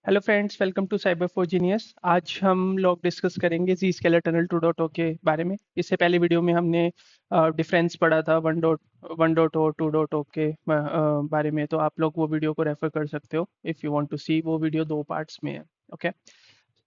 Hello friends, welcome to cyber four genius. आज हम लोग डिस्कस करेंगे जी स्केलर टनल 2.0 के बारे में। इससे पहले वीडियो में हमने डिफरेंस पढ़ा था 1.1.0 2.0 के बारे में। तो आप लोग वो वीडियो को रेफर कर सकते हो इफ़ यू वांट टू सी। वो वीडियो 2 पार्ट्स में है। ओके।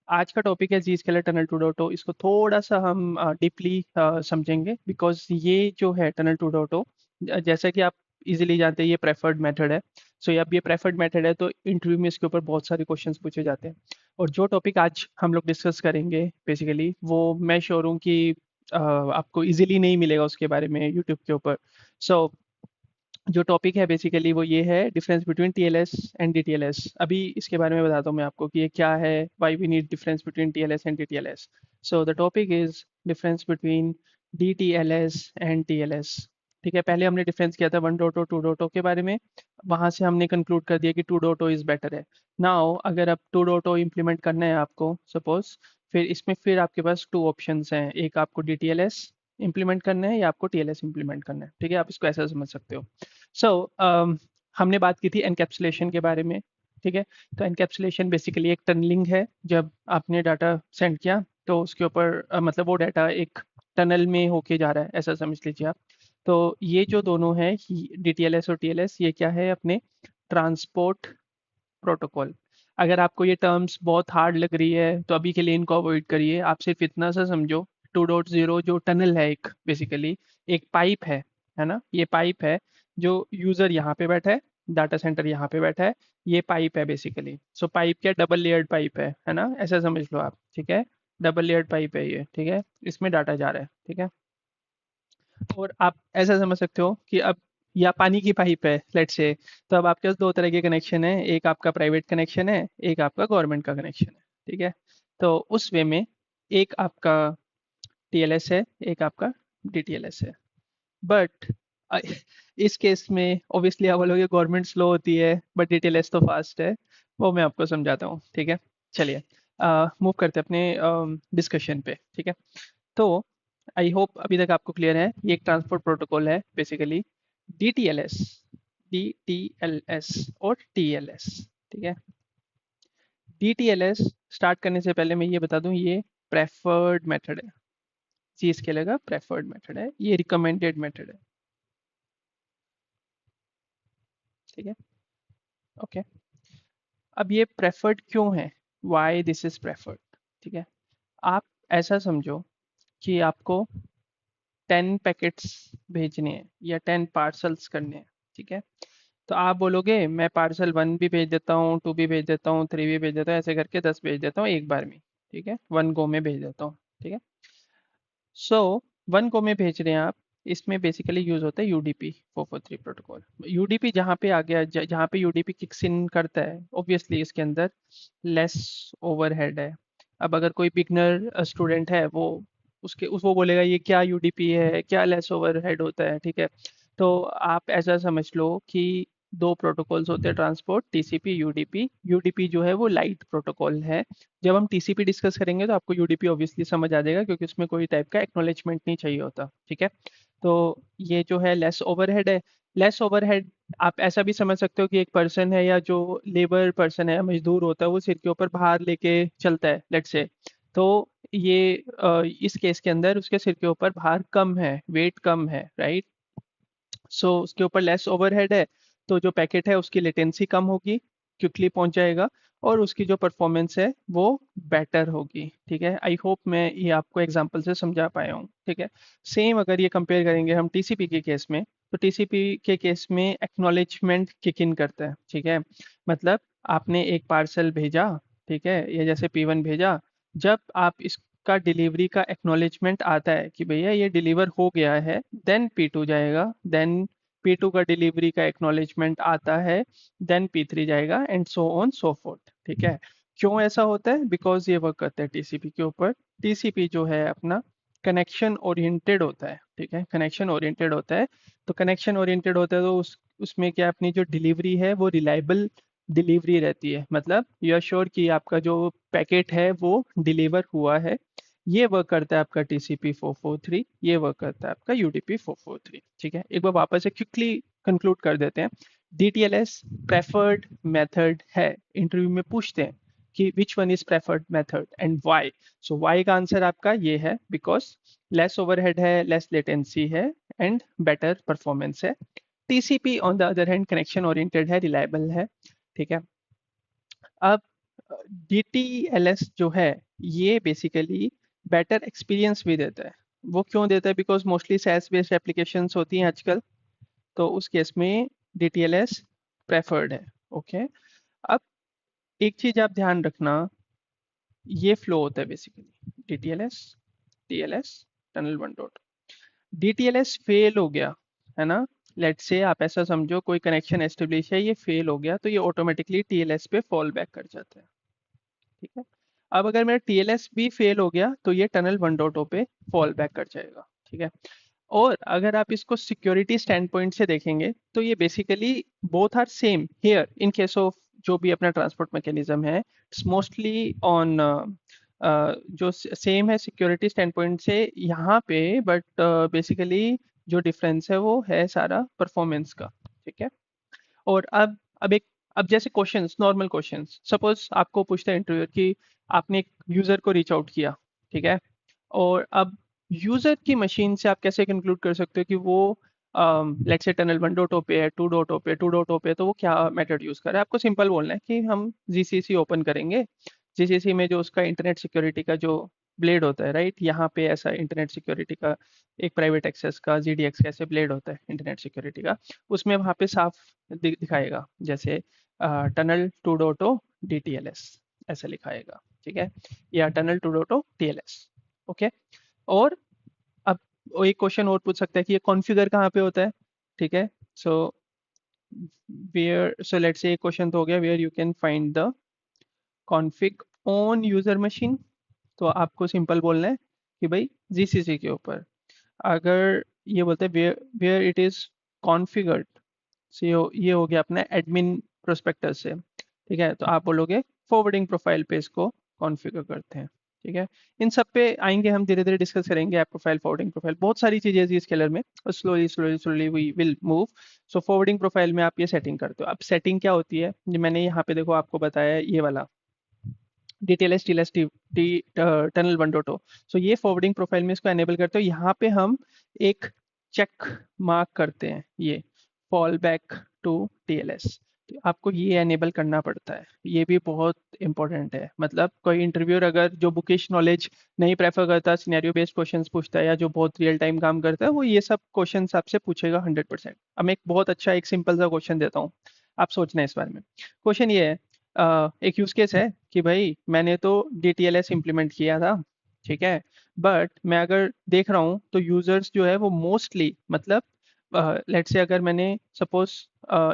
आज का टॉपिक है जी स्केलर टनल 2.0। इसको थोड़ा सा हम डीपली समझेंगे बिकॉज ये जो है टनल 2.0, जैसा कि आप इजीली जानते हैं ये प्रेफर्ड मेथड है। सो अब ये प्रेफर्ड मेथड है तो इंटरव्यू में इसके ऊपर बहुत सारे क्वेश्चंस पूछे जाते हैं। और जो टॉपिक आज हम लोग डिस्कस करेंगे बेसिकली वो मैं श्योर हूँ कि आपको इजीली नहीं मिलेगा उसके बारे में यूट्यूब के ऊपर। सो जो टॉपिक है बेसिकली वो ये है difference between TLS and DTLS. अभी इसके बारे में बताता हूँ मैं आपको कि ये क्या है, why we need difference between TLS and DTLS. So the topic is difference between DTLS and TLS. ठीक है, पहले हमने डिफरेंस किया था 1.0 2.0 के बारे में। वहां से हमने कंक्लूड कर दिया कि 2.0 इज बेटर है। नाउ अगर अब 2.0 इम्प्लीमेंट करना है आपको सपोज, फिर इसमें फिर आपके पास 2 ऑप्शंस हैं। एक आपको डीटीएलएस इम्प्लीमेंट करना है या आपको टीएलएस इम्प्लीमेंट करना है। ठीक है, आप इसको ऐसा समझ सकते हो। सो हमने बात की थी एनकैप्सुलेशन के बारे में। ठीक है, तो एनकैप्सुलेशन बेसिकली एक टनलिंग है। जब आपने डाटा सेंड किया तो उसके ऊपर मतलब वो डाटा एक टनल में होके जा रहा है, ऐसा समझ लीजिए आप। तो ये जो दोनों है डीटीएलएस और टीएलएस, ये क्या है अपने ट्रांसपोर्ट प्रोटोकॉल। अगर आपको ये टर्म्स बहुत हार्ड लग रही है तो अभी के लिए इनको अवॉइड करिए। आप सिर्फ इतना सा समझो, 2.0 जो टनल है एक बेसिकली एक पाइप है ना। ये पाइप है जो यूजर यहाँ पे बैठा है, डाटा सेंटर यहाँ पे बैठा है। ये पाइप है बेसिकली। सो पाइप क्या, डबल लेयर्ड पाइप है ना, ऐसा समझ लो आप। ठीक है, डबल लेयर्ड पाइप है ये। ठीक है, इसमें डाटा जा रहा है। ठीक है, और आप ऐसा समझ सकते हो कि अब या पानी की पाइप है लेट्स से। तो अब आपके पास 2 तरह के कनेक्शन है, एक आपका प्राइवेट कनेक्शन है, एक आपका गवर्नमेंट का कनेक्शन है। ठीक है, तो उस वे में एक आपका टीएलएस है, एक आपका डीटीएलएस है। बट इस केस में ऑब्वियसली आप बोलोगे गवर्नमेंट स्लो होती है बट डीटीएलएस तो फास्ट है। वो मैं आपको समझाता हूँ। ठीक है, चलिए मूव करते हैं अपने डिस्कशन पे। ठीक है, तो आई होप अभी तक आपको क्लियर है। ये एक ट्रांसपोर्ट प्रोटोकॉल है बेसिकली। डीटीएलएस, डीटीएलएस और टीएलएस। ठीक है, डीटीएलएस स्टार्ट करने से पहले मैं ये बता दूं ये प्रेफर्ड मेथड है। सी इसके लगा प्रेफर्ड मेथड है, ये रिकमेंडेड मेथड है। ठीक है, ओके। अब ये प्रेफर्ड क्यों है, वाई दिस इज प्रेफर्ड। ठीक है, आप ऐसा समझो कि आपको 10 पैकेट्स भेजने हैं या 10 पार्सल्स करने हैं। ठीक है, तो आप बोलोगे मैं पार्सल 1 भी भेज देता हूँ, 2 भी भेज देता हूँ, 3 भी भेज देता हूँ, ऐसे करके 10 भेज देता हूँ एक बार में। ठीक है, 1 गो में भेज देता हूँ। ठीक है, सो 1 गो में भेज रहे हैं आप। इसमें बेसिकली यूज होता है यूडीपी 443 प्रोटोकॉल। यूडीपी जहाँ पे आ गया, जहाँ पे यूडीपी किक्स इन करता है ऑब्वियसली इसके अंदर लेस ओवरहेड है। अब अगर कोई बिगनर स्टूडेंट है वो बोलेगा ये क्या यूडीपी है, क्या लेस ओवरहेड होता है। ठीक है, तो आप ऐसा समझ लो कि 2 प्रोटोकॉल्स होते हैं ट्रांसपोर्ट, टीसीपी यूडीपी। यूडीपी जो है वो लाइट प्रोटोकॉल है। जब हम टीसीपी डिस्कस करेंगे तो आपको यूडीपी ऑब्वियसली समझ आ जाएगा क्योंकि उसमें कोई टाइप का एक्नॉलेजमेंट नहीं चाहिए होता। ठीक है, तो ये जो है लेस ओवरहेड है। लेस ओवरहेड आप ऐसा भी समझ सकते हो कि एक पर्सन है या जो लेबर पर्सन है, मजदूर होता है, वो सिर के ऊपर भार लेके चलता है लेट्स से। तो ये इस केस के अंदर उसके सिर के ऊपर भार कम है, वेट कम है, राइट। सो उसके ऊपर लेस ओवरहेड है, तो जो पैकेट है उसकी लेटेंसी कम होगी, क्विकली पहुंच जाएगा, और उसकी जो परफॉर्मेंस है वो बेटर होगी। ठीक है, आई होप मैं ये आपको एग्जांपल से समझा पाया हूँ। ठीक है, सेम अगर ये कंपेयर करेंगे हम टीसीपी के केस में, तो टीसीपी के केस में एक्नॉलेजमेंट किक इन करता है। ठीक है, मतलब आपने एक पार्सल भेजा, ठीक है, या जैसे P1 भेजा। जब आप इसका डिलीवरी का एक्नॉलेजमेंट आता है कि भैया ये डिलीवर हो गया है, देन P2 जाएगा, देन P2 का डिलीवरी का एक्नॉलेजमेंट आता है, देन P3 जाएगा, and so on so fourth. ठीक है, क्यों ऐसा होता है, बिकॉज ये वर्क करता है टीसीपी के ऊपर। टीसीपी जो है अपना कनेक्शन ओरिएंटेड होता है। ठीक है, कनेक्शन ओरिएंटेड होता है। तो कनेक्शन ओरिएंटेड होता है तो उसमें क्या अपनी जो डिलीवरी है वो रिलायबल डिलीवरी रहती है। मतलब यू आर श्योर कि आपका जो पैकेट है वो डिलीवर हुआ है। ये वर्क करता है आपका टीसीपी 443, ये वर्क करता है आपका यूडीपी 443। ठीक है, एक बार वापस से क्विकली कंक्लूड कर देते हैं। डीटीएलएस प्रेफर्ड मेथड है, इंटरव्यू में पूछते हैं कि which one is preferred method and why. So why का आंसर आपका ये है, बिकॉज लेस ओवरहेड है, लेस लेटेंसी है एंड बेटर परफॉर्मेंस है। TCP on the other hand connection oriented है, रिलायबल है। ठीक है। अब DTLS जो है ये बेसिकली बेटर एक्सपीरियंस भी देता है। वो क्यों देता है? Because mostly SaaS based applications होती हैं आजकल, तो उस केस में DTLS प्रेफर्ड है। ओके। अब एक चीज आप ध्यान रखना, ये फ्लो होता है basically DTLS, TLS, tunnel one dot. DTLS fail हो गया है ना, लेट से आप ऐसा समझो कोई कनेक्शन एस्टेब्लिश है, ये फेल हो गया, तो ये ऑटोमेटिकली TLS पे फॉल बैक कर जाता है। ठीक है। अब अगर मेरा TLS भी फेल हो गया तो ये टनल वन डॉट ओ पे फॉल बैक कर जाएगा। ठीक है। और अगर आप इसको सिक्योरिटी स्टैंड पॉइंट से देखेंगे तो ये basically both are same here in case of जो भी अपना ट्रांसपोर्ट मैकेनिज्म है, इट्स मोस्टली ऑन जो सेम है सिक्योरिटी स्टैंड पॉइंट से यहाँ पे, बट बेसिकली जो डिफरेंस है वो है सारा परफॉर्मेंस का। ठीक है। और अब जैसे क्वेश्चंस, नॉर्मल क्वेश्चंस, सपोज आपको पूछता है इंटरव्यूअर कि आपने एक यूजर को रीच आउट किया। ठीक है। और अब यूजर की मशीन से आप कैसे कंक्लूड कर सकते हो कि वो let's say tunnel one dot ओ पे है, टू डॉट ओ पे, टू डॉट ओ पे, तो वो क्या मेथड यूज कर रहा है? आपको सिंपल बोलना है कि हम जीसीसी ओपन करेंगे। जीसीसी में जो उसका इंटरनेट सिक्योरिटी का जो ब्लेड होता है, राइट, यहाँ पे ऐसा इंटरनेट सिक्योरिटी का एक प्राइवेट एक्सेस का GDX का ऐसे ब्लेड होता है इंटरनेट सिक्योरिटी का, उसमें वहाँ पे साफ दिखाएगा जैसे tunnel two dot O DTLS ऐसा लिखाएगा। ठीक है। या tunnel two dot O TLS। Okay. और अब वो एक क्वेश्चन और पूछ सकता है कि ये कॉन्फ़िगर कहाँ पे होता है? ठीक है। So where, so let's say एक क्वेश्चन तो हो गया where you can find the config on user machine. तो आपको सिंपल बोलना है कि भाई जीसीसी के ऊपर। अगर ये बोलते हैं where where it is configured, so ये हो गया अपना एडमिन प्रोस्पेक्टस से। ठीक है। तो आप बोलोगे फॉरवर्डिंग प्रोफाइल पे इसको कॉन्फ़िगर करते हैं। ठीक है। इन सब पे आएंगे हम, धीरे धीरे डिस्कस करेंगे। ऐप प्रोफाइल, फॉरवर्डिंग प्रोफाइल, बहुत सारी चीजें हैं स्केलर में, और slowly slowly slowly we will move. So forwarding profile में आप ये सेटिंग करते हो। अब सेटिंग क्या होती है, जो मैंने यहाँ पे देखो आपको बताया है, ये वाला DTLS TLS T tunnel one dot O. So ये फॉरवर्डिंग प्रोफाइल में इसको एनेबल करते हो। यहाँ पे हम एक चेक मार्क करते हैं, ये फॉल बैक टू TLS। तो आपको ये एनेबल करना पड़ता है, ये भी बहुत इंपॉर्टेंट है। मतलब कोई इंटरव्यूअर अगर जो बुकिश नॉलेज नहीं प्रेफर करता, सिनेरियो बेस्ड क्वेश्चंस पूछता है, या जो बहुत रियल टाइम काम करता है, वो ये सब क्वेश्चंस आपसे पूछेगा 100%। अब मैं एक बहुत अच्छा एक सिंपल सा क्वेश्चन देता हूँ, आप सोचना है इस बारे में। क्वेश्चन ये है, एक यूज केस है कि भाई मैंने तो DTLS इम्प्लीमेंट किया था। ठीक है। बट मैं अगर देख रहा हूँ तो यूजर्स जो है वो मोस्टली, मतलब लेट्स से अगर मैंने सपोज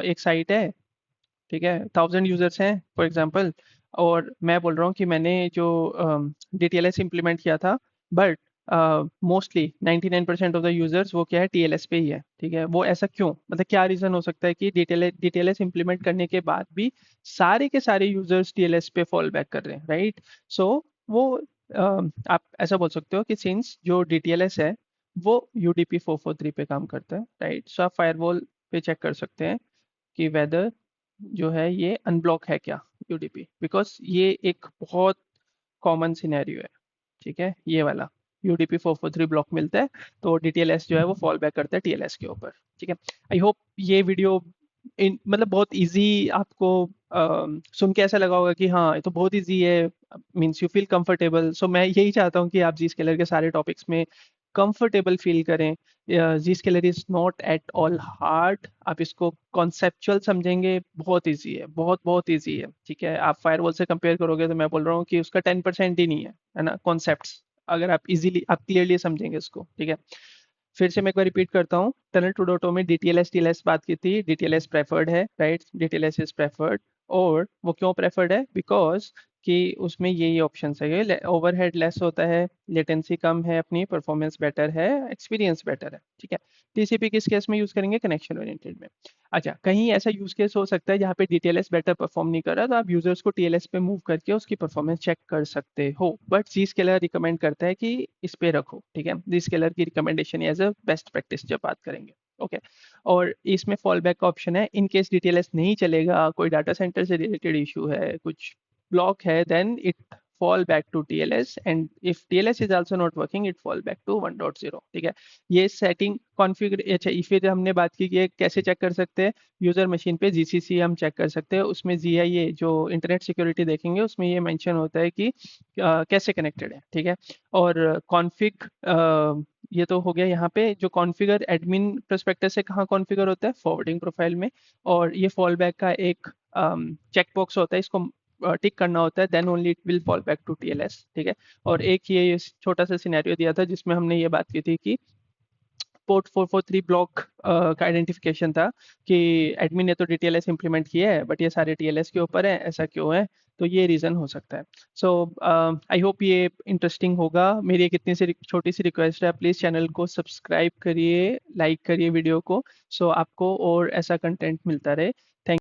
एक साइट है, ठीक है, 1000 यूजर्स हैं फॉर एग्जांपल, और मैं बोल रहा हूँ कि मैंने जो DTLS इम्प्लीमेंट किया था, but mostly 99% of the users वो क्या है, TLS पे ही है। ठीक है। वो ऐसा क्यों, मतलब क्या रीजन हो सकता है कि DTLS इम्प्लीमेंट करने के बाद भी सारे के सारे यूजर्स TLS पे फॉल बैक कर रहे हैं, राइट? सो वो आप ऐसा बोल सकते हो कि सिंस जो DTLS है वो UDP 443 पे काम करता है, राइट? सो आप फायरवॉल पे चेक कर सकते हैं कि वेदर जो है ये अनब्लॉक है क्या UDP, बिकॉज ये एक बहुत कॉमन सिनेरियो है। ठीक है। ये वाला UDP 443 ब्लॉक मिलता है, तो DTLS जो है वो फॉल बैक करता है TLS के ऊपर। ठीक है। आई होप ये वीडियो मतलब बहुत इजी आपको सुन के ऐसा लगा होगा कि हाँ ये तो बहुत इजी है, मीन्स यू फील कंफर्टेबल। सो मैं यही चाहता हूँ कि आप जी स्केलर के सारे टॉपिक्स में कंफर्टेबल फील करें। जी scalar is not at all hard, आप इसको कॉन्सेप्चुअल समझेंगे, बहुत इजी है, बहुत बहुत इजी है। ठीक है। आप फायरवॉल से कंपेयर करोगे तो मैं बोल रहा हूँ कि उसका 10% ही नहीं है ना कॉन्सेप्ट्स, अगर आप इजीली, आप क्लियरली समझेंगे इसको। ठीक है। फिर से मैं एक बार रिपीट करता हूँ, टनल टू डॉट में DTLS TLS बात की थी, DTLS प्रेफर्ड है, राइट? DTLS is preferred. और वो क्यों प्रेफर्ड है? बिकॉज कि उसमें यही ऑप्शन है, ओवरहेड लेस होता है, लेटेंसी कम है, अपनी परफॉर्मेंस बेटर है, एक्सपीरियंस बेटर है। ठीक है। TCP किस केस में यूज करेंगे? कनेक्शन ओरिएंटेड में। अच्छा, कहीं ऐसा यूज केस हो सकता है जहाँ पे DTLS बेटर परफॉर्म नहीं कर रहा, तो आप यूजर्स को TLS पे मूव करके उसकी परफॉर्मेंस चेक कर सकते हो, बट जी स्केलर रिकमेंड करता है कि इस पे रखो। ठीक है। जी स्केलर की recommendation as a best practice जब बात करेंगे। ओके। और इसमें फॉल बैक का ऑप्शन है इन केस DTLS नहीं चलेगा, कोई डाटा सेंटर से रिलेटेड इशू है, कुछ block है, then it fall back to TLS, and if TLS is also not working, it fall back to 1.0. ठीक है, ये सेटिंग कॉन्फ़िगर। अच्छा, फिर हमने बात की कि ये कैसे चेक कर सकते हैं। यूजर मशीन पे जीसीसी हम चेक कर सकते हैं, उसमें जीआईए जो इंटरनेट सिक्योरिटी देखेंगे उसमें ये मेंशन होता है कि कैसे कनेक्टेड है। ठीक है, और कॉन्फ़िग, ये तो हो गया। यहाँ पे जो कॉन्फ़िगर एडमिन परस्पेक्टिव से कहाँ कॉन्फ़िगर होता है, फॉरवर्डिंग प्रोफाइल में। और ये फॉल बैक का एक चेक बॉक्स होता है, इसको टिक करना होता है, then only it will fall back to TLS. ठीक है, और एक ये छोटा सा सिनेरियो दिया था जिसमें हमने ये बात की थी कि पोर्ट 443 ब्लॉक का आइडेंटिफिकेशन था कि एडमिन ने तो डीटीएलएस इंप्लीमेंट किया है बट ये सारे टीएलएस के ऊपर है, ऐसा क्यों है। तो ये रीज़न हो सकता है। सो आई होप ये इंटरेस्टिंग होगा। मेरी एक इतनी सी छोटी सी रिक्वेस्ट है, प्लीज़ चैनल को सब्सक्राइब करिए, लाइक करिए वीडियो को, सो आपको और ऐसा कंटेंट मिलता रहे। थैंक